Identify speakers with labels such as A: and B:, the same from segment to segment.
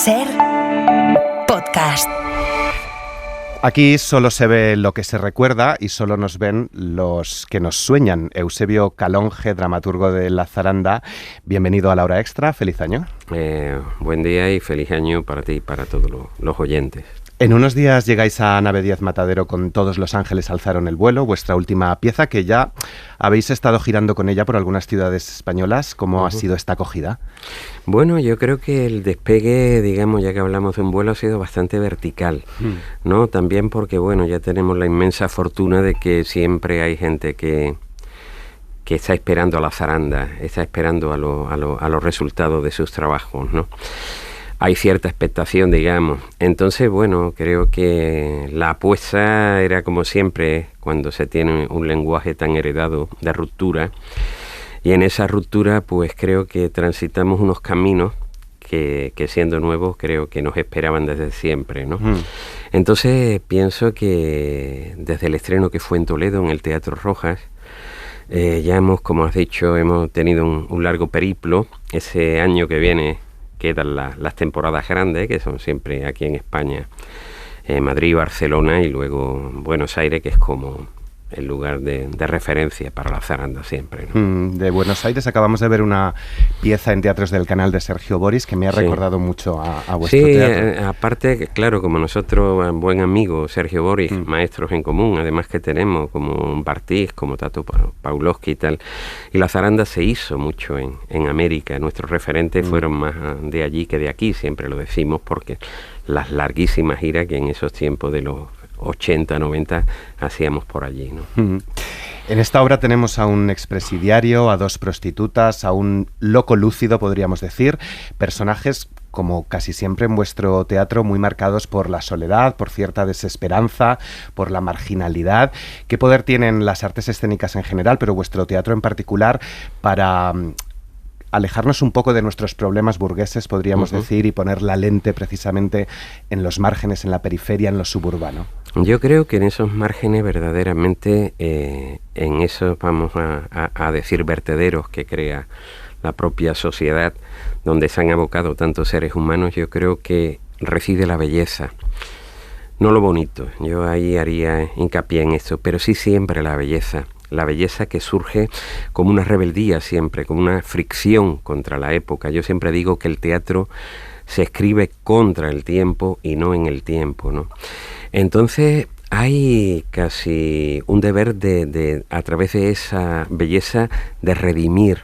A: SER Podcast.
B: Aquí solo se ve lo que se recuerda y solo nos ven los que nos sueñan. Eusebio Calonge, dramaturgo de La Zaranda, bienvenido a La Hora Extra, feliz año.
C: Buen día y feliz año para ti y para todos los oyentes.
B: En unos días llegáis a Nave 10 Matadero con Todos los ángeles alzaron el vuelo, vuestra última pieza, que ya habéis estado girando con ella por algunas ciudades españolas. ¿Cómo ha sido esta acogida?
C: Bueno, yo creo que el despegue, digamos, ya que hablamos de un vuelo, ha sido bastante vertical, ¿no? También porque, bueno, ya tenemos la inmensa fortuna de que siempre hay gente que está esperando a La Zaranda, está esperando a los resultados de sus trabajos, ¿no? Hay cierta expectación, digamos. Entonces, bueno, creo que la apuesta era, como siempre, cuando se tiene un lenguaje tan heredado de ruptura. Y en esa ruptura, pues creo que transitamos unos caminos que siendo nuevos, creo que nos esperaban desde siempre, ¿no? Entonces, pienso que desde el estreno que fue en Toledo, en el Teatro Rojas, ya hemos, como has dicho, hemos tenido un largo periplo. Ese año que viene quedan las temporadas grandes, que son siempre aquí en España, Madrid, Barcelona y luego Buenos Aires, que es como el lugar de referencia para La Zaranda siempre, ¿no? De
B: Buenos Aires acabamos de ver una pieza en Teatros del Canal de Sergio Boris que me ha recordado mucho a vuestro teatro. Sí,
C: aparte, claro, como nosotros, buen amigo Sergio Boris, maestros en común, además que tenemos como Bartiz, como Tato Pawlowski y tal, y La Zaranda se hizo mucho en América. Nuestros referentes fueron más de allí que de aquí, siempre lo decimos, porque las larguísimas giras que en esos tiempos de los 80, 90 hacíamos por allí, ¿no?
B: En esta obra tenemos a un expresidiario, a dos prostitutas, a un loco lúcido, podríamos decir, personajes, como casi siempre en vuestro teatro, muy marcados por la soledad, por cierta desesperanza, por la marginalidad. ¿Qué poder tienen las artes escénicas en general, pero vuestro teatro en particular, para alejarnos un poco de nuestros problemas burgueses, podríamos decir, y poner la lente precisamente en los márgenes, en la periferia, en lo suburbano?
C: Yo creo que en esos márgenes verdaderamente, en esos, vamos a decir, vertederos que crea la propia sociedad, donde se han abocado tantos seres humanos, yo creo que reside la belleza, no lo bonito. Yo ahí haría hincapié en esto, pero sí siempre la belleza. La belleza que surge como una rebeldía siempre, como una fricción contra la época. Yo siempre digo que el teatro se escribe contra el tiempo y no en el tiempo, ¿no? Entonces hay casi un deber de a través de esa belleza, de redimir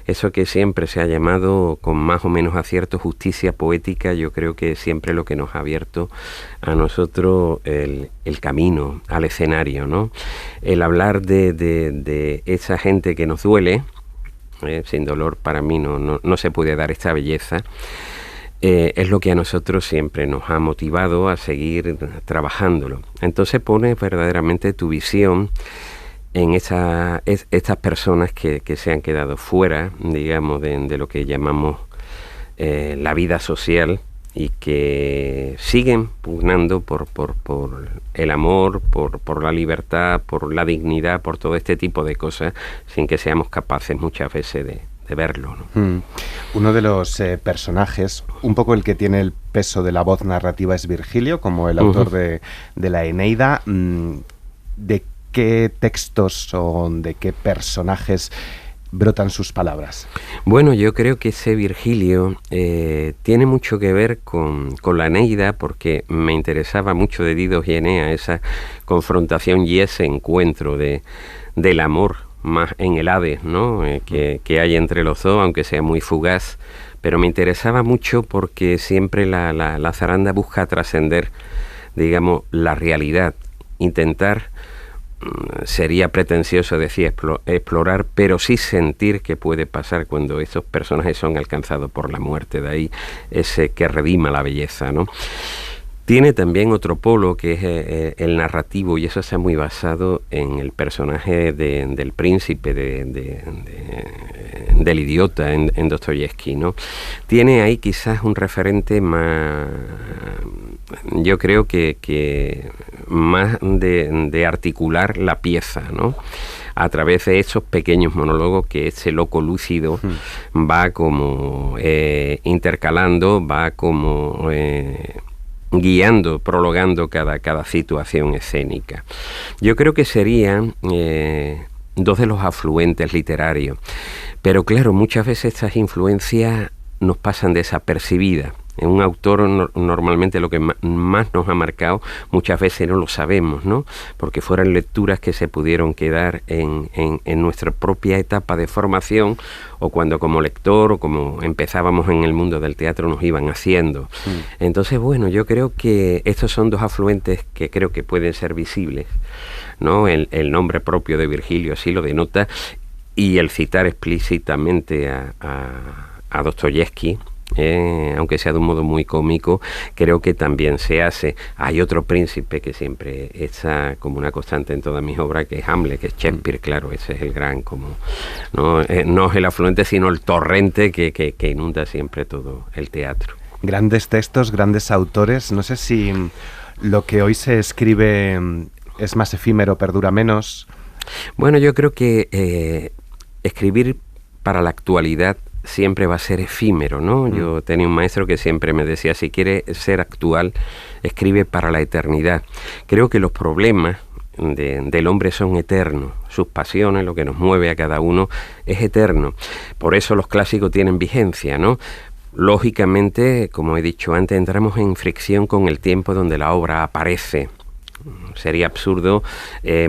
C: eso que siempre se ha llamado, con más o menos acierto, justicia poética. Yo creo que siempre lo que nos ha abierto a nosotros el camino al escenario, ¿no? El hablar de esa gente que nos duele, sin dolor para mí no se puede dar esta belleza. Es lo que a nosotros siempre nos ha motivado a seguir trabajándolo. Entonces pones verdaderamente tu visión en estas personas que se han quedado fuera, digamos, de lo que llamamos la vida social, y que siguen pugnando por el amor, por la libertad, por la dignidad, por todo este tipo de cosas, sin que seamos capaces muchas veces de verlo, ¿no?
B: Uno de los personajes, un poco el que tiene el peso de la voz narrativa, es Virgilio, como el autor de la Eneida. ¿De qué textos o de qué personajes brotan sus palabras?
C: Bueno, yo creo que ese Virgilio tiene mucho que ver con la Eneida, porque me interesaba mucho de Dido y Enea, esa confrontación y ese encuentro del amor más en el Hades, ¿no? Que hay entre los dos, aunque sea muy fugaz, pero me interesaba mucho porque siempre la zaranda busca trascender, digamos, la realidad, intentar, sería pretencioso decir explorar, pero sí sentir qué puede pasar cuando estos personajes son alcanzados por la muerte. De ahí ese que redima la belleza, ¿no? Tiene también otro polo que es el narrativo, y eso está muy basado en el personaje del príncipe, del idiota en Dostoyevsky, ¿no? Tiene ahí quizás un referente más, yo creo que más de articular la pieza, ¿no? A través de esos pequeños monólogos que ese loco lúcido va como intercalando, va como guiando, prologando cada situación escénica. Yo creo que serían dos de los afluentes literarios, pero claro, muchas veces estas influencias nos pasan desapercibidas. En un autor normalmente lo que más nos ha marcado muchas veces no lo sabemos, ¿no? Porque fueron lecturas que se pudieron quedar en nuestra propia etapa de formación, o cuando como lector o como empezábamos en el mundo del teatro nos iban haciendo. Entonces, bueno, yo creo que estos son dos afluentes que creo que pueden ser visibles, ¿no? El nombre propio de Virgilio así lo denota, y el citar explícitamente a Dostoyevsky, aunque sea de un modo muy cómico, creo que también se hace. Hay otro príncipe que siempre está como una constante en todas mis obras, que es Hamlet, que es Shakespeare, claro, ese es el gran, como no es el afluente, sino el torrente que inunda siempre todo el teatro.
B: Grandes textos, grandes autores. No sé si lo que hoy se escribe es más efímero, perdura menos.
C: Bueno, yo creo que escribir para la actualidad siempre va a ser efímero, ¿no? Yo tenía un maestro que siempre me decía, si quieres ser actual, escribe para la eternidad. Creo que los problemas del hombre son eternos, sus pasiones, lo que nos mueve a cada uno es eterno. Por eso los clásicos tienen vigencia, ¿no? Lógicamente, como he dicho antes, entramos en fricción con el tiempo donde la obra aparece. Sería absurdo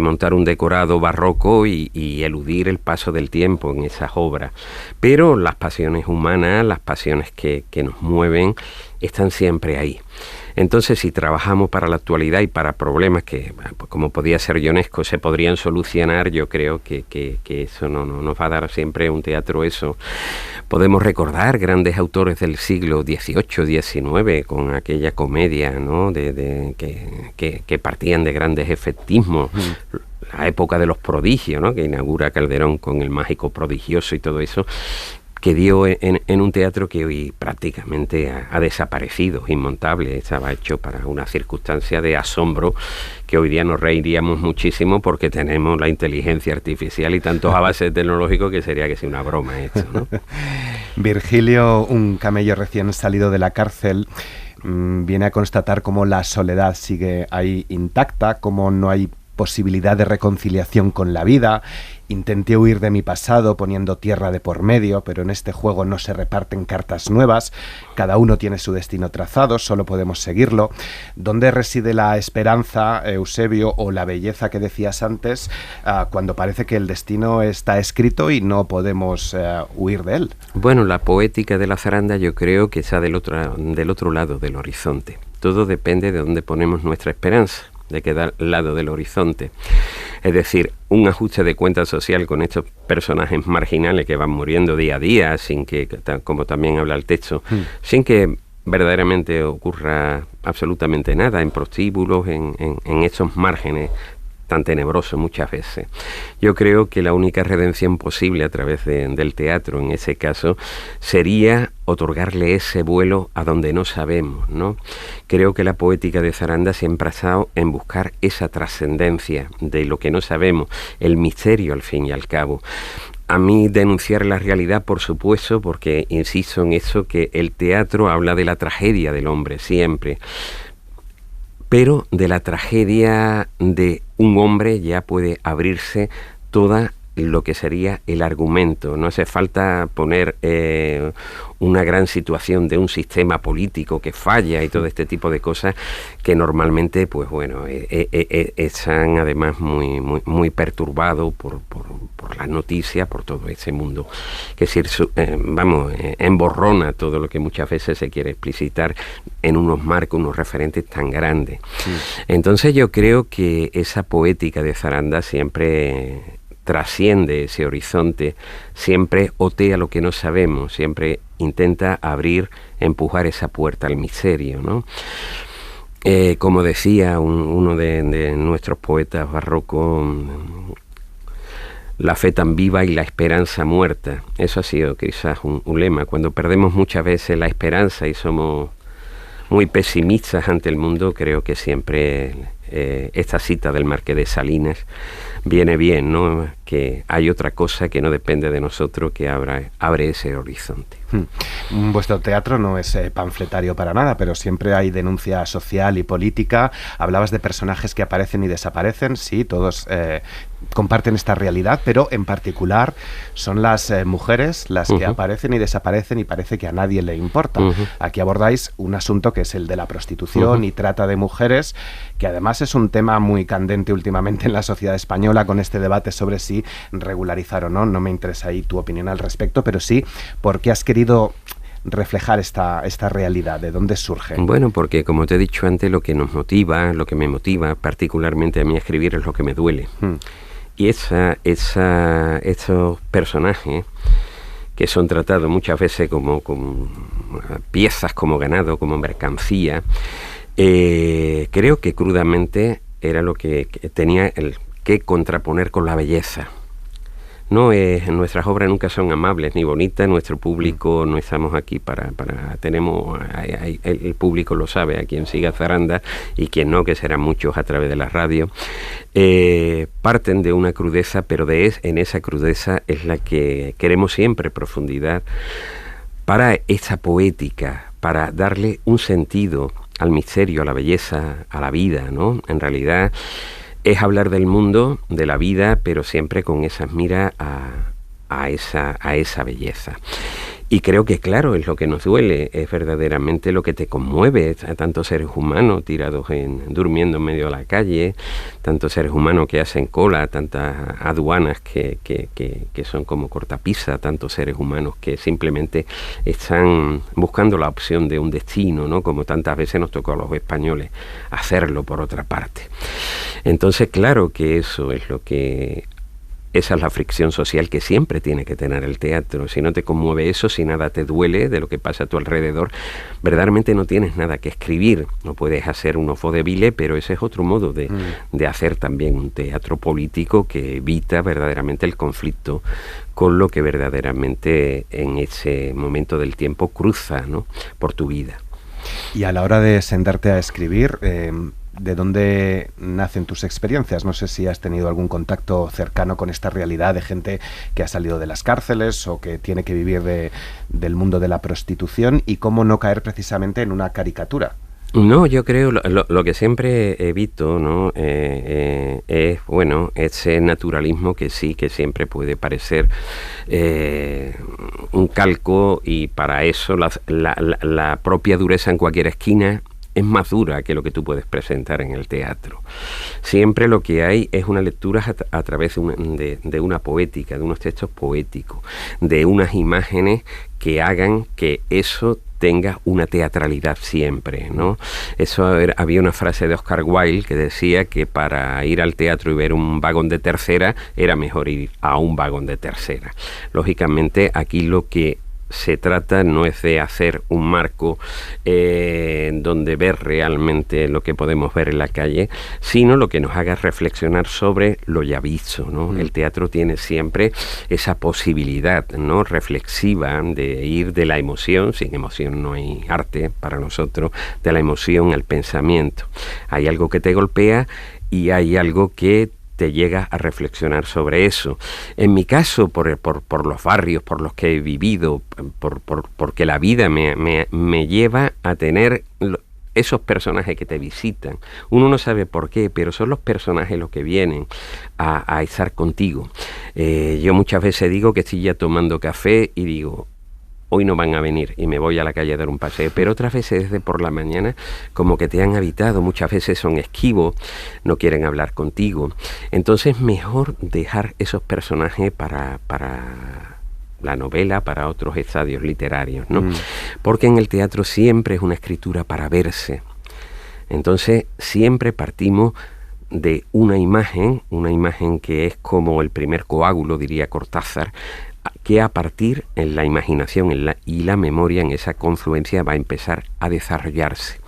C: montar un decorado barroco y eludir el paso del tiempo en esas obras. Pero las pasiones humanas, las pasiones que nos mueven, están siempre ahí. Entonces, si trabajamos para la actualidad y para problemas que, pues, como podía ser Ionesco, se podrían solucionar, yo creo que eso no nos va a dar siempre un teatro eso. Podemos recordar grandes autores del siglo XVIII, XIX, con aquella comedia, ¿no? que partían de grandes efectismos. La época de los prodigios, ¿no? Que inaugura Calderón con el mágico prodigioso y todo eso, que dio en un teatro que hoy prácticamente ha desaparecido, inmontable. Estaba hecho para una circunstancia de asombro que hoy día nos reiríamos muchísimo porque tenemos la inteligencia artificial y tantos avances tecnológicos que sería que sea una broma esto, ¿no?
B: Virgilio, un camello recién salido de la cárcel, viene a constatar cómo la soledad sigue ahí intacta, cómo no hay posibilidad de reconciliación con la vida. Intenté huir de mi pasado poniendo tierra de por medio, pero en este juego no se reparten cartas nuevas, cada uno tiene su destino trazado, solo podemos seguirlo. ¿Dónde reside la esperanza, Eusebio, o la belleza que decías antes, cuando parece que el destino está escrito y no podemos huir de él?
C: Bueno, la poética de la zaranda yo creo que está del otro lado del horizonte. Todo depende de dónde ponemos nuestra esperanza, de qué lado del horizonte. Es decir, un ajuste de cuenta social con estos personajes marginales que van muriendo día a día, sin que, como también habla el texto, sin que verdaderamente ocurra absolutamente nada, en prostíbulos, en esos márgenes tan tenebroso muchas veces. Yo creo que la única redención posible a través del teatro, en ese caso, sería otorgarle ese vuelo a donde no sabemos, ¿no? Creo que la poética de Zaranda siempre ha estado en buscar esa trascendencia de lo que no sabemos, el misterio al fin y al cabo. A mí denunciar la realidad, por supuesto, porque insisto en eso, que el teatro habla de la tragedia del hombre siempre, pero de la tragedia de un hombre ya puede abrirse toda lo que sería el argumento. No hace falta poner una gran situación de un sistema político que falla y todo este tipo de cosas que normalmente, pues bueno, están además muy perturbados por las noticias, por todo ese mundo que emborrona todo lo que muchas veces se quiere explicitar en unos marcos, unos referentes tan grandes. Sí. Entonces yo creo que esa poética de Zaranda siempre trasciende ese horizonte, siempre otea lo que no sabemos, siempre intenta abrir, empujar esa puerta al misterio, ¿no? Como decía uno de nuestros poetas barrocos, la fe tan viva y la esperanza muerta. Eso ha sido quizás un lema. Cuando perdemos muchas veces la esperanza y somos muy pesimistas ante el mundo, creo que siempre esta cita del Marqués de Salinas viene bien, ¿no? Que hay otra cosa que no depende de nosotros que abre ese horizonte.
B: Vuestro teatro no es panfletario para nada, pero siempre hay denuncia social y política. Hablabas de personajes que aparecen y desaparecen, sí, todos comparten esta realidad, pero en particular son las mujeres las que aparecen y desaparecen y parece que a nadie le importa. Aquí abordáis un asunto que es el de la prostitución y trata de mujeres, que además es un tema muy candente últimamente en la sociedad española, con este debate sobre si regularizar o no. No me interesa ahí tu opinión al respecto, pero sí, ¿por qué has querido reflejar esta realidad? ¿De dónde surge?
C: Bueno, porque como te he dicho antes, lo que me motiva particularmente a mí a escribir es lo que me duele. Y estos personajes que son tratados muchas veces como piezas, como ganado, como mercancía, creo que crudamente era lo que tenía que contraponer con la belleza. Nuestras obras nunca son amables ni bonitas. Nuestro público no estamos aquí el público lo sabe, a quien siga Zaranda y quien no, que serán muchos a través de la radio, parten de una crudeza, pero en esa crudeza es la que queremos siempre profundidad para esta poética, para darle un sentido al misterio, a la belleza, a la vida, ¿no? En realidad es hablar del mundo, de la vida, pero siempre con esas miras a esa belleza. Y creo que, claro, es lo que nos duele, es verdaderamente lo que te conmueve a tantos seres humanos tirados durmiendo en medio de la calle, tantos seres humanos que hacen cola, tantas aduanas que son como cortapisa, tantos seres humanos que simplemente están buscando la opción de un destino, ¿no? Como tantas veces nos tocó a los españoles hacerlo por otra parte. Entonces, claro que esa es la fricción social que siempre tiene que tener el teatro. Si no te conmueve eso, si nada te duele de lo que pasa a tu alrededor, verdaderamente no tienes nada que escribir. No puedes hacer un vaudeville, pero ese es otro modo de hacer también un teatro político que evita verdaderamente el conflicto con lo que verdaderamente en ese momento del tiempo cruza, ¿no?, por tu vida.
B: Y a la hora de sentarte a escribir, ¿de dónde nacen tus experiencias? No sé si has tenido algún contacto cercano con esta realidad de gente que ha salido de las cárceles o que tiene que vivir del mundo de la prostitución, y cómo no caer precisamente en una caricatura.
C: No, yo creo lo que siempre evito, ¿no?, es, bueno, ese naturalismo que sí, que siempre puede parecer un calco, y para eso la propia dureza en cualquier esquina es más dura que lo que tú puedes presentar en el teatro. Siempre lo que hay es una lectura a través de una poética, de unos textos poéticos, de unas imágenes que hagan que eso tenga una teatralidad siempre, ¿no? Había una frase de Oscar Wilde que decía que para ir al teatro y ver un vagón de tercera era mejor ir a un vagón de tercera. Lógicamente, aquí lo que se trata no es de hacer un marco donde ver realmente lo que podemos ver en la calle, sino lo que nos haga reflexionar sobre lo ya visto, ¿no? El teatro tiene siempre esa posibilidad, ¿no?, reflexiva, de ir de la emoción. Sin emoción no hay arte para nosotros, de la emoción al pensamiento. Hay algo que te golpea y hay algo que te llega a reflexionar sobre eso. En mi caso, por los barrios por los que he vivido, porque la vida me lleva a tener esos personajes que te visitan. Uno no sabe por qué, pero son los personajes los que vienen a estar contigo. Yo muchas veces digo que estoy ya tomando café y digo, hoy no van a venir, y me voy a la calle a dar un paseo, pero otras veces desde por la mañana como que te han habitado, muchas veces son esquivos, no quieren hablar contigo. Entonces mejor dejar esos personajes para la novela, para otros estadios literarios, ¿no? Porque en el teatro siempre es una escritura para verse. Entonces siempre partimos de una imagen que es como el primer coágulo, diría Cortázar, que a partir en la imaginación y la memoria, en esa confluencia, va a empezar a desarrollarse.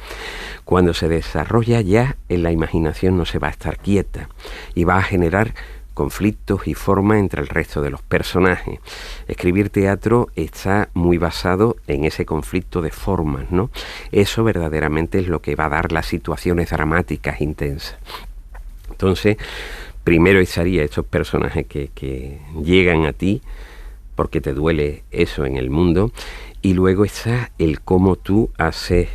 C: Cuando se desarrolla ya, en la imaginación no se va a estar quieta y va a generar conflictos y formas entre el resto de los personajes. Escribir teatro está muy basado en ese conflicto de formas, ¿no? Eso verdaderamente es lo que va a dar las situaciones dramáticas intensas. Entonces, primero estaría estos personajes que llegan a ti porque te duele eso en el mundo, y luego está el cómo tú haces,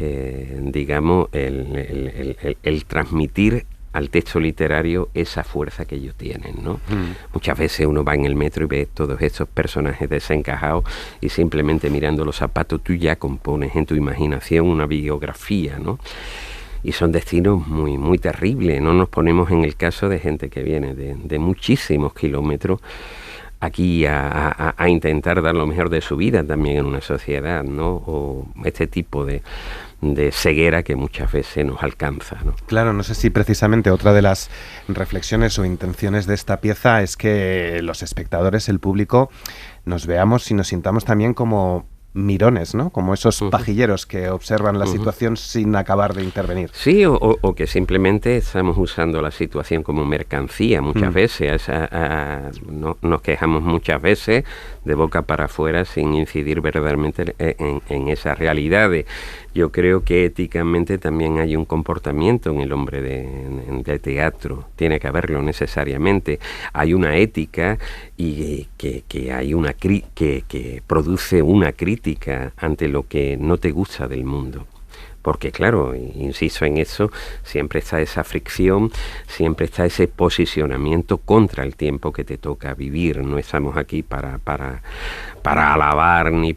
C: digamos, el transmitir al texto literario esa fuerza que ellos tienen, ¿no? Muchas veces uno va en el metro y ve todos estos personajes desencajados y simplemente mirando los zapatos tú ya compones en tu imaginación una biografía, ¿no? Y son destinos muy, muy terribles. No nos ponemos en el caso de gente que viene de muchísimos kilómetros aquí a intentar dar lo mejor de su vida también en una sociedad, ¿no? O este tipo de ceguera que muchas veces nos alcanza, ¿no?
B: Claro, no sé si precisamente otra de las reflexiones o intenciones de esta pieza es que los espectadores, el público, nos veamos y nos sintamos también como mirones, ¿no? Como esos pajilleros que observan la situación sin acabar de intervenir.
C: Sí, o que simplemente estamos usando la situación como mercancía muchas veces. Nos quejamos muchas veces de boca para afuera sin incidir verdaderamente en esas realidades. Yo creo que éticamente también hay un comportamiento en el hombre de teatro. Tiene que haberlo necesariamente. Hay una ética y que hay una que produce una crítica ante lo que no te gusta del mundo. Porque claro, insisto en eso, siempre está esa fricción, siempre está ese posicionamiento contra el tiempo que te toca vivir. No estamos aquí para alabar ni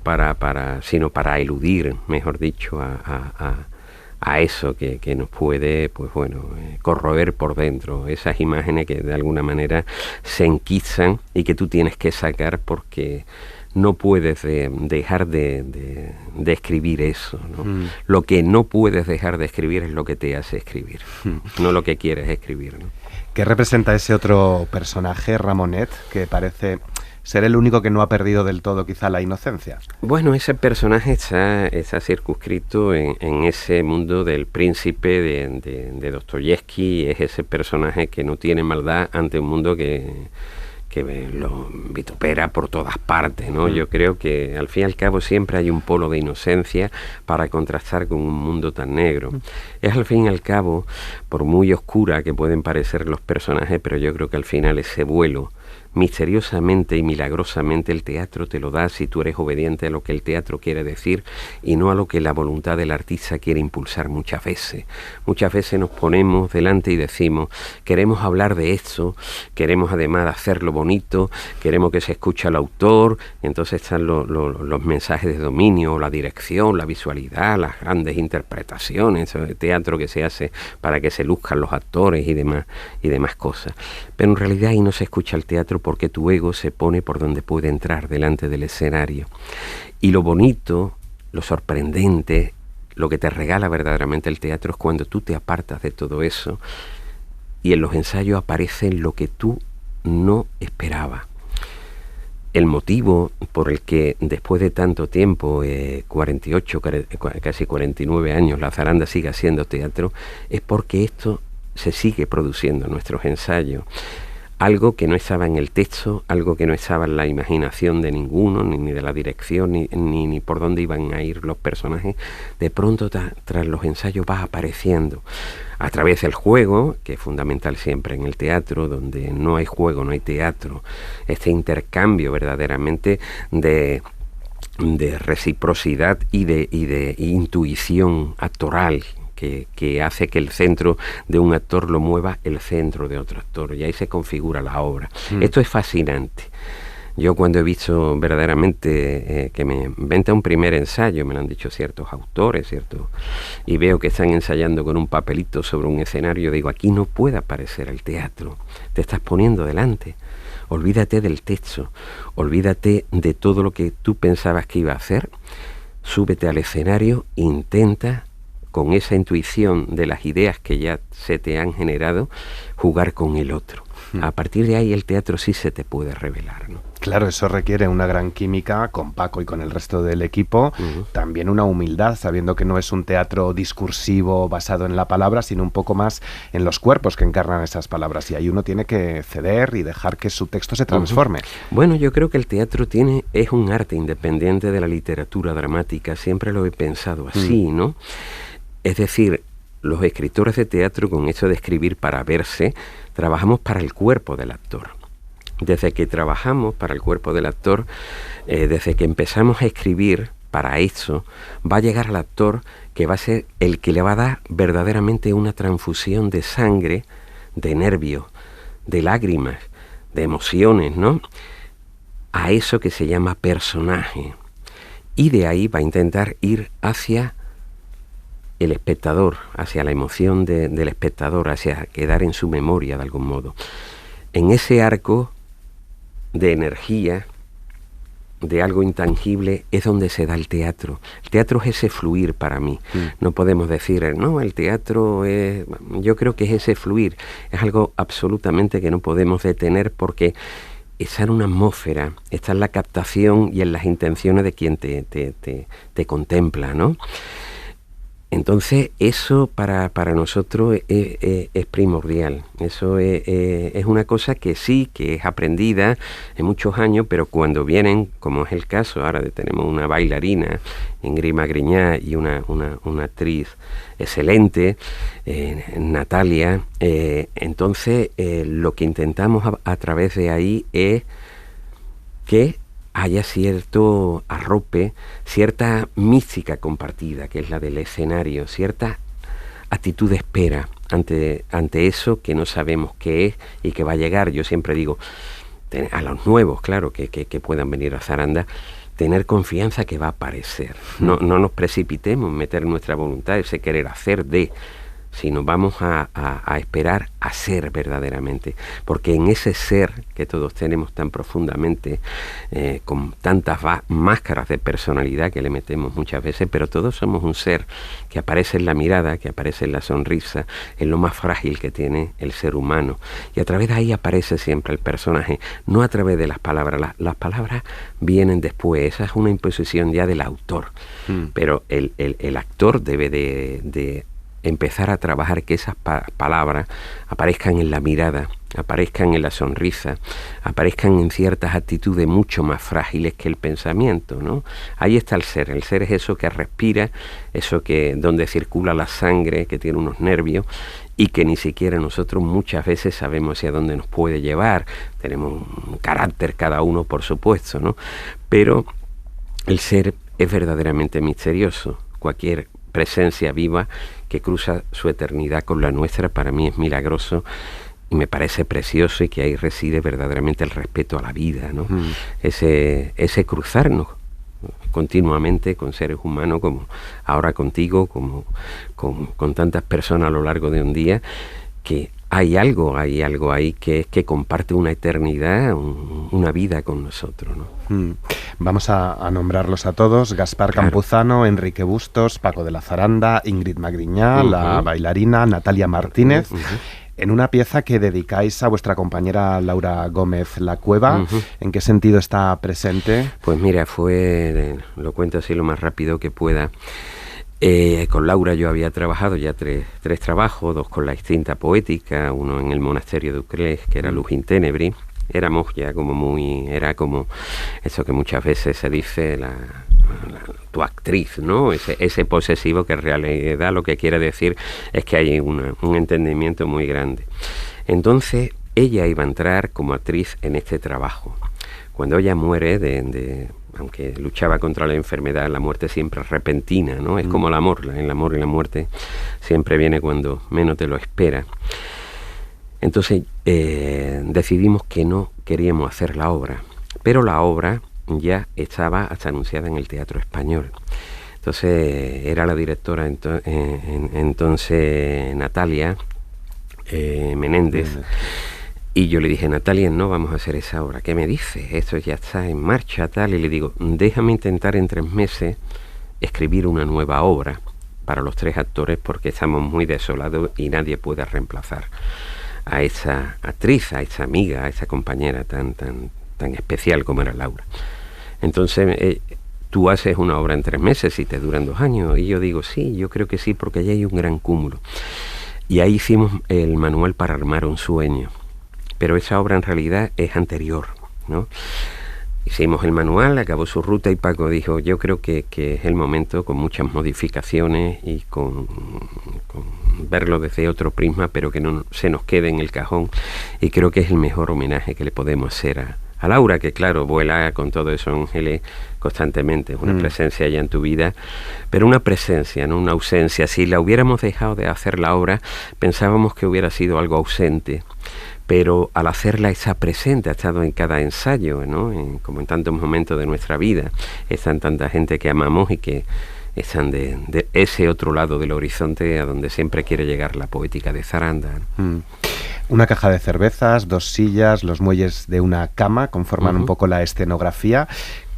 C: sino para eludir, mejor dicho, a eso que nos puede, pues bueno, corroer por dentro, esas imágenes que de alguna manera se enquistan y que tú tienes que sacar porque no puedes dejar de escribir eso, ¿no? Lo que no puedes dejar de escribir es lo que te hace escribir, no lo que quieres escribir, ¿no?
B: ¿Qué representa ese otro personaje, Ramonet, que parece ser el único que no ha perdido del todo quizá la inocencia?
C: Bueno, ese personaje está circunscrito en ese mundo del príncipe de Dostoyevsky. Es ese personaje que no tiene maldad ante un mundo que lo vitupera por todas partes, ¿no? Yo creo que al fin y al cabo siempre hay un polo de inocencia para contrastar con un mundo tan negro. Es al fin y al cabo, por muy oscura que pueden parecer los personajes, pero yo creo que al final ese vuelo, misteriosamente y milagrosamente, el teatro te lo da si tú eres obediente a lo que el teatro quiere decir y no a lo que la voluntad del artista quiere impulsar muchas veces. Muchas veces nos ponemos delante y decimos, queremos hablar de esto, queremos además hacerlo bonito, queremos que se escuche al autor, y entonces están los mensajes de dominio, la dirección, la visualidad, las grandes interpretaciones, el teatro que se hace para que se luzcan los actores y demás cosas. Pero en realidad ahí no se escucha el teatro porque tu ego se pone por donde puede entrar delante del escenario. Y lo bonito, lo sorprendente, lo que te regala verdaderamente el teatro es cuando tú te apartas de todo eso y en los ensayos aparece lo que tú no esperabas. El motivo por el que después de tanto tiempo, 48, casi 49 años, la zaranda sigue haciendo teatro, es porque esto se sigue produciendo en nuestros ensayos. Algo que no estaba en el texto, algo que no estaba en la imaginación de ninguno, ni de la dirección, ni por dónde iban a ir los personajes, de pronto tras los ensayos va apareciendo. A través del juego, que es fundamental siempre en el teatro, donde no hay juego, no hay teatro, este intercambio verdaderamente de reciprocidad y de intuición actoral, que hace que el centro de un actor lo mueva el centro de otro actor, y ahí se configura la obra. Esto es fascinante. Yo cuando he visto verdaderamente que me inventa un primer ensayo, me lo han dicho ciertos autores, ¿cierto? Y veo que están ensayando con un papelito sobre un escenario, digo, aquí no puede aparecer el teatro, te estás poniendo delante. Olvídate del texto, olvídate de todo lo que tú pensabas que iba a hacer, súbete al escenario, intenta con esa intuición de las ideas que ya se te han generado, jugar con el otro. A partir de ahí el teatro sí se te puede revelar, ¿no?
B: Claro, eso requiere una gran química con Paco y con el resto del equipo, también una humildad, sabiendo que no es un teatro discursivo basado en la palabra, sino un poco más en los cuerpos que encarnan esas palabras, y ahí uno tiene que ceder y dejar que su texto se transforme.
C: Bueno, yo creo que el teatro es un arte independiente de la literatura dramática, siempre lo he pensado así, ¿no? Es decir, los escritores de teatro, con eso de escribir para verse, trabajamos para el cuerpo del actor. Desde que trabajamos para el cuerpo del actor, desde que empezamos a escribir para eso, va a llegar al actor que va a ser el que le va a dar verdaderamente una transfusión de sangre, de nervios, de lágrimas, de emociones, ¿no? A eso que se llama personaje. Y de ahí va a intentar ir hacia el espectador, hacia la emoción del espectador, hacia quedar en su memoria de algún modo. En ese arco de energía, de algo intangible, es donde se da el teatro. El teatro es ese fluir para mí. No podemos decir, no, el teatro es... Yo creo que es ese fluir. Es algo absolutamente que no podemos detener porque está en una atmósfera, está en la captación y en las intenciones de quien te contempla, ¿no? Entonces eso para nosotros es primordial. Eso es una cosa que sí, que es aprendida en muchos años, pero cuando vienen, como es el caso, ahora tenemos una bailarina, Ingrid Magriñá, y una actriz excelente, Natalia, entonces lo que intentamos a través de ahí es que haya cierto arrope, cierta mística compartida, que es la del escenario, cierta actitud de espera ante eso que no sabemos qué es y que va a llegar. Yo siempre digo, a los nuevos, claro, que puedan venir a Zaranda, tener confianza que va a aparecer. No nos precipitemos en meter nuestra voluntad, ese querer hacer sino vamos a esperar a ser verdaderamente, porque en ese ser que todos tenemos tan profundamente, con tantas máscaras de personalidad que le metemos muchas veces, pero todos somos un ser que aparece en la mirada, que aparece en la sonrisa, en lo más frágil que tiene el ser humano, y a través de ahí aparece siempre el personaje, no a través de las palabras. Las palabras vienen después, esa es una imposición ya del autor, pero el actor debe de empezar a trabajar que esas palabras aparezcan en la mirada, aparezcan en la sonrisa, aparezcan en ciertas actitudes mucho más frágiles que el pensamiento, ¿no? Ahí está el ser es eso que respira, eso que donde circula la sangre, que tiene unos nervios y que ni siquiera nosotros muchas veces sabemos hacia dónde nos puede llevar. Tenemos un carácter cada uno, por supuesto, ¿no? Pero el ser es verdaderamente misterioso. Cualquier presencia viva que cruza su eternidad con la nuestra para mí es milagroso y me parece precioso, y que ahí reside verdaderamente el respeto a la vida, ¿no? Ese cruzarnos continuamente con seres humanos, como ahora contigo, como con tantas personas a lo largo de un día, que hay algo ahí que comparte una eternidad, una vida con nosotros, ¿no?
B: Vamos a nombrarlos a todos: Gaspar Campuzano, Enrique Bustos, Paco de la Zaranda, Ingrid Magriñá, la bailarina, Natalia Martínez, en una pieza que dedicáis a vuestra compañera Laura Gómez La Cueva. ¿En qué sentido está presente?
C: Pues mira, lo cuento así lo más rápido que pueda. Con Laura yo había trabajado ya tres trabajos, 2 con la extinta poética, uno en el monasterio de Uclés, que era Luz in Tenebris. Éramos ya era como eso que muchas veces se dice, tu actriz, ¿no? Ese posesivo, que en realidad lo que quiere decir es que hay un entendimiento muy grande. Entonces ella iba a entrar como actriz en este trabajo. Cuando ella muere aunque luchaba contra la enfermedad, la muerte siempre es repentina, ¿no? Es como el amor y la muerte siempre viene cuando menos te lo espera. Entonces decidimos que no queríamos hacer la obra, pero la obra ya estaba hasta anunciada en el Teatro Español. Entonces era la directora entonces Natalia Menéndez. Y yo le dije, Natalia, no vamos a hacer esa obra. ¿Qué me dice? Esto ya está en marcha, tal. Y le digo, déjame intentar en 3 meses escribir una nueva obra para los 3 actores, porque estamos muy desolados y nadie puede reemplazar a esa actriz, a esa amiga, a esa compañera tan especial como era Laura. Entonces, tú haces una obra en 3 meses y te duran 2 años. Y yo digo, sí, yo creo que sí, porque allí hay un gran cúmulo. Y ahí hicimos el manual para armar un sueño. Pero esa obra en realidad es anterior, ¿no? Hicimos el manual, acabó su ruta y Paco dijo, yo creo que es el momento, con muchas modificaciones y con verlo desde otro prisma, pero que no se nos quede en el cajón. Y creo que es el mejor homenaje que le podemos hacer a Laura, que claro, vuela con todo eso, Ángeles, constantemente, es una presencia ya en tu vida, pero una presencia, no una ausencia. Si la hubiéramos dejado de hacer la obra, pensábamos que hubiera sido algo ausente, pero al hacerla está presente, ha estado en cada ensayo, ¿no? Como en tantos momentos de nuestra vida, están tanta gente que amamos y que están de ese otro lado del horizonte a donde siempre quiere llegar la poética de Zaranda, ¿no?
B: Una caja de cervezas, 2 sillas, los muelles de una cama conforman un poco la escenografía.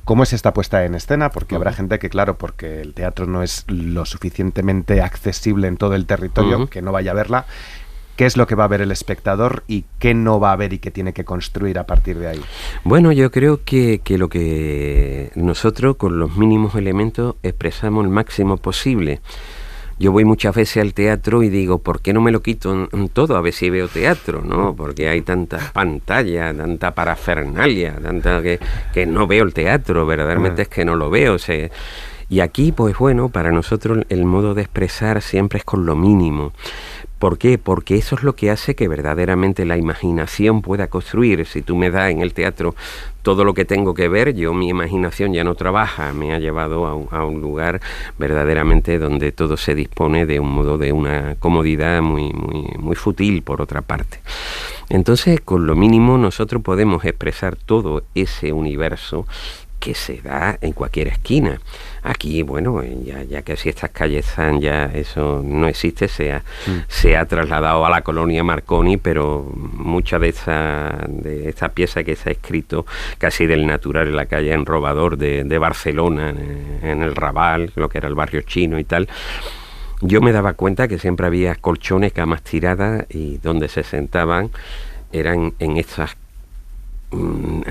B: ¿Cómo es esta puesta en escena? Porque habrá gente que, claro, porque el teatro no es lo suficientemente accesible en todo el territorio, que no vaya a verla. ¿Qué es lo que va a ver el espectador y qué no va a ver y qué tiene que construir a partir de ahí?
C: Bueno, yo creo que lo que nosotros con los mínimos elementos expresamos el máximo posible. Yo voy muchas veces al teatro y digo, ¿por qué no me lo quito en todo? A ver si veo teatro, ¿no? Porque hay tantas pantallas, tanta parafernalia, tanta que no veo el teatro, verdaderamente es que no lo veo. Y aquí, pues bueno, para nosotros el modo de expresar siempre es con lo mínimo. ¿Por qué? Porque eso es lo que hace que verdaderamente la imaginación pueda construir. Si tú me das en el teatro todo lo que tengo que ver, mi imaginación ya no trabaja, me ha llevado a un lugar verdaderamente donde todo se dispone de un modo, de una comodidad muy fútil, por otra parte. Entonces, con lo mínimo nosotros podemos expresar todo ese universo que se da en cualquier esquina. Aquí, bueno, ya que si estas calles están, ya eso no existe, se ha trasladado a la colonia Marconi, pero mucha de esta pieza que se ha escrito casi del natural en la calle Enrobador de Barcelona, en el Raval, lo que era el barrio chino y tal, yo me daba cuenta que siempre había colchones, camas tiradas, y donde se sentaban eran en estas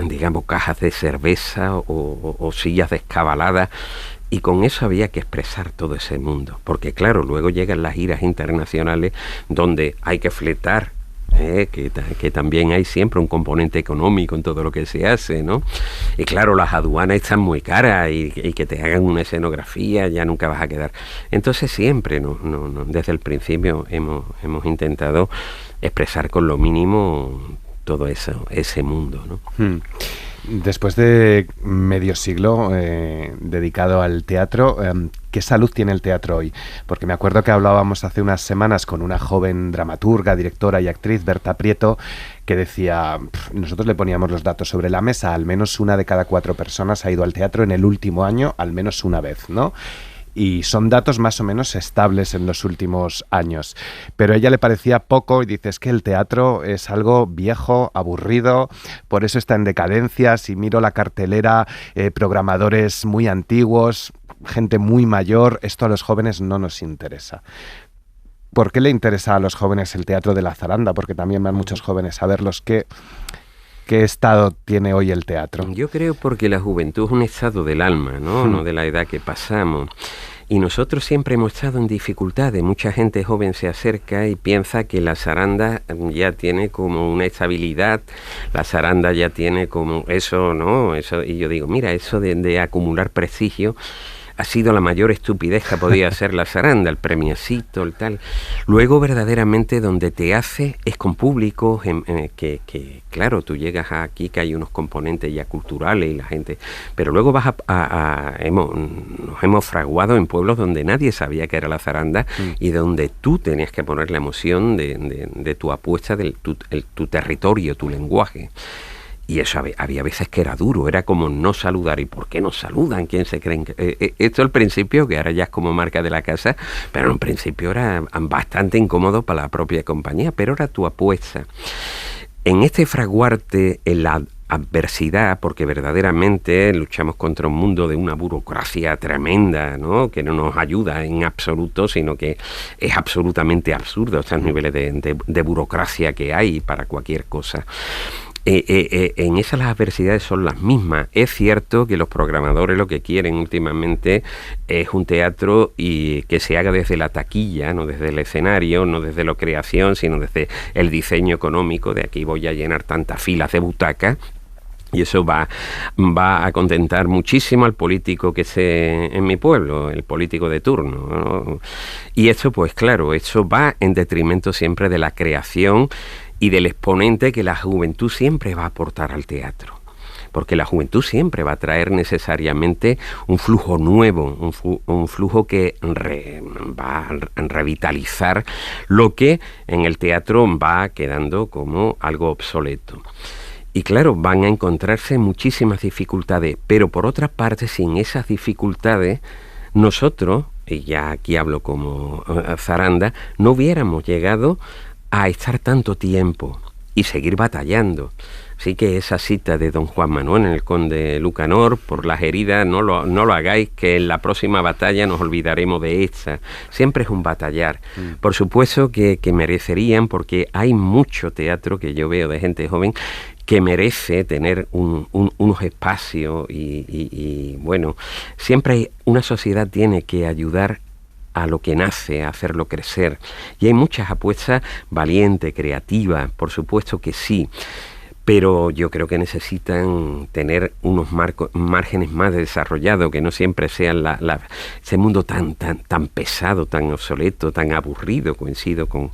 C: digamos cajas de cerveza o sillas descabaladas, y con eso había que expresar todo ese mundo, porque claro, luego llegan las giras internacionales donde hay que fletar, que también hay siempre un componente económico en todo lo que se hace, ¿no? Y claro, las aduanas están muy caras y que te hagan una escenografía ya nunca vas a quedar. Entonces siempre, no, desde el principio hemos intentado expresar con lo mínimo todo eso, ese mundo, ¿no?
B: Después de medio siglo dedicado al teatro, ¿qué salud tiene el teatro hoy? Porque me acuerdo que hablábamos hace unas semanas con una joven dramaturga, directora y actriz, Berta Prieto, que decía, nosotros le poníamos los datos sobre la mesa, al menos 1 de cada 4 personas ha ido al teatro en el último año, al menos una vez, ¿no? Y son datos más o menos estables en los últimos años. Pero a ella le parecía poco y dice, es que el teatro es algo viejo, aburrido, por eso está en decadencia. Si miro la cartelera, programadores muy antiguos, gente muy mayor, esto a los jóvenes no nos interesa. ¿Por qué le interesa a los jóvenes el teatro de la zaranda? Porque también van muchos jóvenes a verlos. ¿Qué estado tiene hoy el teatro?
C: Yo creo porque la juventud es un estado del alma, ¿no? No de la edad que pasamos. Y nosotros siempre hemos estado en dificultades. Mucha gente joven se acerca y piensa que la zaranda ya tiene como una estabilidad, la zaranda ya tiene como eso, ¿no? Eso, y yo digo, mira, eso de acumular prestigio ha sido la mayor estupidez que podía hacer la zaranda, el premiecito, el tal. Luego, verdaderamente, donde te hace es con público, que claro, tú llegas aquí, que hay unos componentes ya culturales y la gente... Pero luego vas nos hemos fraguado en pueblos donde nadie sabía que era la zaranda y donde tú tenías que poner la emoción de tu apuesta, tu territorio, tu lenguaje. Y eso había veces que era duro, era como no saludar. ¿Y por qué no saludan? ¿Quién se creen que...? Esto al principio, que ahora ya es como marca de la casa, pero en principio era bastante incómodo para la propia compañía, pero era tu apuesta. En este fraguarte, en la adversidad, porque verdaderamente luchamos contra un mundo de una burocracia tremenda, ¿no?, que no nos ayuda en absoluto, sino que es absolutamente absurdo estos niveles de burocracia que hay para cualquier cosa. En esas las adversidades son las mismas. Es cierto que los programadores lo que quieren últimamente es un teatro y que se haga desde la taquilla, no desde el escenario, no desde la creación, sino desde el diseño económico. De aquí voy a llenar tantas filas de butacas. Y eso va a contentar muchísimo al político que esté en mi pueblo, el político de turno, ¿no? Y eso, pues claro, eso va en detrimento siempre de la creación y del exponente que la juventud siempre va a aportar al teatro. Porque la juventud siempre va a traer necesariamente un flujo nuevo, un flujo que va a revitalizar lo que en el teatro va quedando como algo obsoleto. Y claro, van a encontrarse muchísimas dificultades, pero por otra parte, sin esas dificultades, nosotros, y ya aquí hablo como zaranda, no hubiéramos llegado a estar tanto tiempo y seguir batallando. Así que esa cita de don Juan Manuel en el Conde Lucanor, por las heridas no lo hagáis, que en la próxima batalla nos olvidaremos de esta. Siempre es un batallar. Por supuesto que merecerían, porque hay mucho teatro que yo veo de gente joven que merece tener unos espacios y bueno, siempre una sociedad tiene que ayudar a lo que nace, a hacerlo crecer. Y hay muchas apuestas valientes, creativas, por supuesto que sí. Pero yo creo que necesitan tener unos márgenes más desarrollados, que no siempre sean ese mundo tan pesado, tan obsoleto, tan aburrido. Coincido con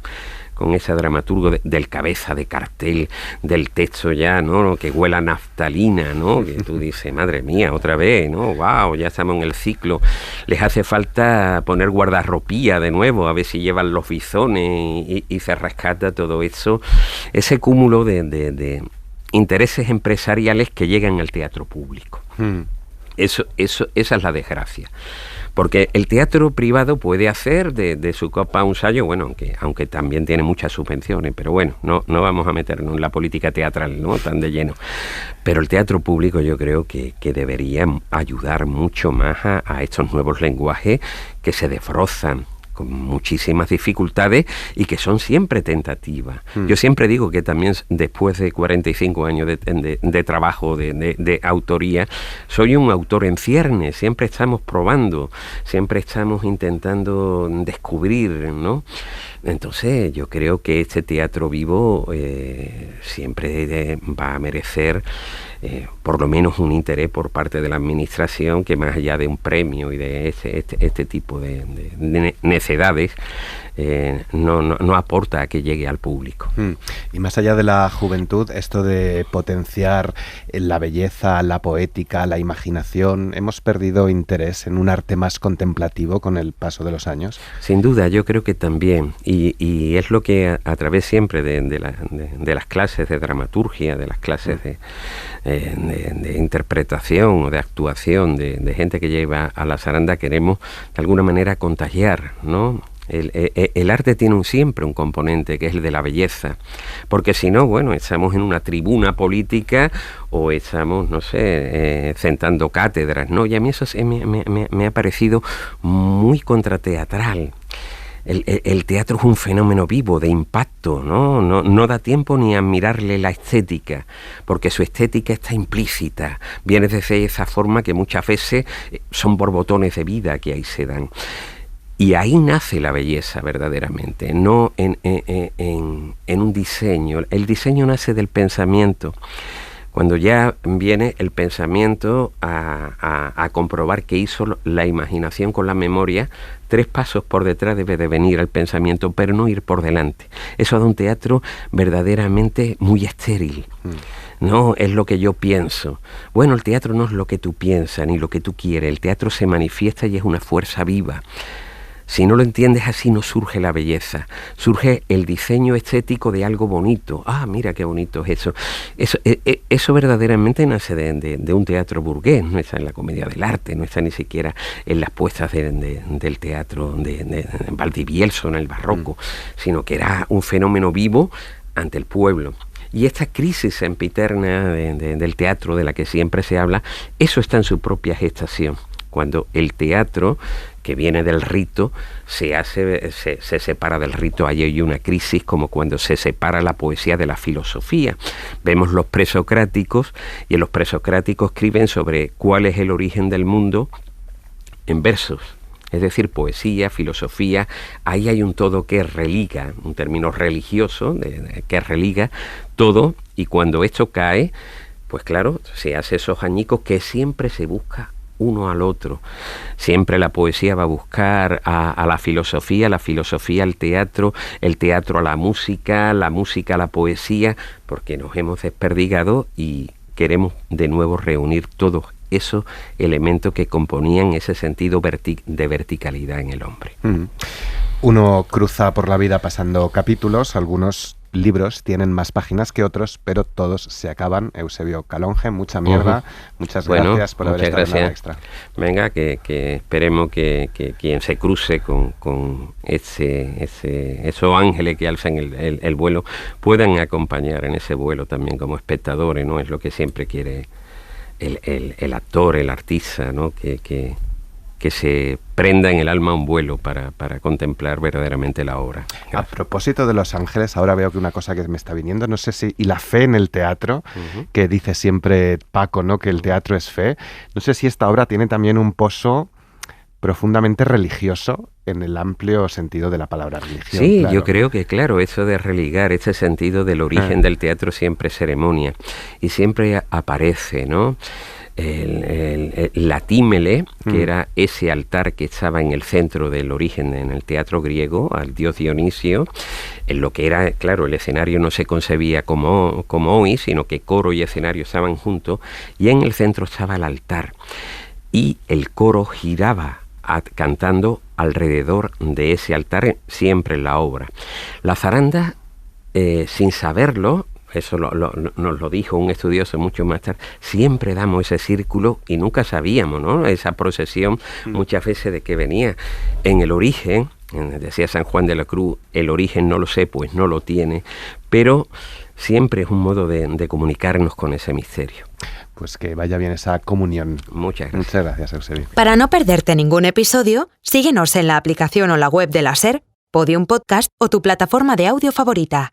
C: ese dramaturgo del cabeza de cartel, del texto ya, ¿no?, que huela a naftalina, ¿no?, que tú dices, madre mía, otra vez, ¿no?, wow, ya estamos en el ciclo. Les hace falta poner guardarropía de nuevo, a ver si llevan los bizones y se rescata todo eso, ese cúmulo de intereses empresariales que llegan al teatro público. Esa es la desgracia. Porque el teatro privado puede hacer de su copa un sallo, bueno, aunque también tiene muchas subvenciones, pero bueno, no vamos a meternos en la política teatral, ¿no?, tan de lleno. Pero el teatro público yo creo que debería ayudar mucho más a estos nuevos lenguajes que se desbrozan con muchísimas dificultades y que son siempre tentativas. Yo siempre digo que también después de 45 años de trabajo, de autoría, soy un autor en ciernes, siempre estamos probando, siempre estamos intentando descubrir, ¿no? Entonces yo creo que este teatro vivo siempre va a merecer por lo menos un interés por parte de la administración, que más allá de un premio y de este tipo de necedades no aporta a que llegue al público.
B: Y más allá de la juventud, esto de potenciar la belleza, la poética, la imaginación, ¿hemos perdido interés en un arte más contemplativo con el paso de los años?
C: Sin duda, yo creo que también, y es lo que a través siempre de las clases de dramaturgia, de las clases de interpretación o de actuación de gente que lleva a la zaranda, queremos de alguna manera contagiar, ¿no? El arte tiene siempre un componente que es el de la belleza, porque si no, bueno, estamos en una tribuna política o estamos, no sé, sentando cátedras, ¿no? Y a mí eso me ha parecido muy contrateatral. El teatro es un fenómeno vivo, de impacto, ¿no? No da tiempo ni a mirarle la estética, porque su estética está implícita, viene desde esa forma que muchas veces son borbotones de vida que ahí se dan. Y ahí nace la belleza verdaderamente, no en un diseño. El diseño nace del pensamiento. Cuando ya viene el pensamiento a comprobar qué hizo la imaginación con la memoria, 3 pasos por detrás debe de venir el pensamiento, pero no ir por delante. Eso da un teatro verdaderamente muy estéril. No es lo que yo pienso. Bueno, el teatro no es lo que tú piensas ni lo que tú quieres. El teatro se manifiesta y es una fuerza viva. Si no lo entiendes así, no surge la belleza, surge el diseño estético de algo bonito. Ah, mira qué bonito es eso. Eso verdaderamente nace de un teatro burgués, no está en la comedia del arte, no está ni siquiera en las puestas del teatro de Valdivielso en el barroco, sino que era un fenómeno vivo ante el pueblo. Y esta crisis sempiterna del teatro de la que siempre se habla, eso está en su propia gestación. Cuando el teatro, que viene del rito, se separa del rito, ahí hay una crisis, como cuando se separa la poesía de la filosofía. Vemos los presocráticos, y en los presocráticos escriben sobre cuál es el origen del mundo en versos. Es decir, poesía, filosofía, ahí hay un todo que religa, un término religioso que religa todo, y cuando esto cae, pues claro, se hace esos añicos que siempre se busca uno al otro. Siempre la poesía va a buscar a la filosofía al teatro, el teatro a la música a la poesía, porque nos hemos desperdigado y queremos de nuevo reunir todos esos elementos que componían ese sentido de verticalidad en el hombre.
B: Uno cruza por la vida pasando capítulos, algunos libros tienen más páginas que otros, pero todos se acaban. Eusebio Calonge, mucha mierda. Muchas gracias por haber estado en Hora Extra.
C: Venga, que esperemos que quien se cruce con esos ángeles que alzan el vuelo puedan acompañar en ese vuelo también como espectadores, ¿no? Es lo que siempre quiere el actor, el artista, ¿no? Que se prenda en el alma un vuelo para contemplar verdaderamente la obra. Gracias.
B: A propósito de Los Ángeles, ahora veo que una cosa que me está viniendo, no sé si, y la fe en el teatro, que dice siempre Paco, ¿no? Que el teatro es fe. No sé si esta obra tiene también un pozo profundamente religioso en el amplio sentido de la palabra religión.
C: Sí,
B: claro.
C: Yo creo que, claro, eso de religar, ese sentido del origen del teatro siempre es ceremonia y siempre aparece, ¿no? La tímele, que era ese altar que estaba en el centro del origen en el teatro griego, al dios Dionisio, en lo que era, claro, el escenario no se concebía como hoy, sino que coro y escenario estaban juntos, y en el centro estaba el altar, y el coro giraba cantando alrededor de ese altar, siempre en la obra. La zaranda, sin saberlo, eso nos lo dijo un estudioso mucho más tarde, siempre damos ese círculo y nunca sabíamos, ¿no? Esa procesión muchas veces de que venía en el origen, decía San Juan de la Cruz, el origen no lo sé, pues no lo tiene, pero siempre es un modo de comunicarnos con ese misterio.
B: Pues que vaya bien esa comunión.
C: Muchas gracias.
B: Muchas gracias, Eusebio.
A: Para no perderte ningún episodio, síguenos en la aplicación o la web de la SER, Podium Podcast o tu plataforma de audio favorita.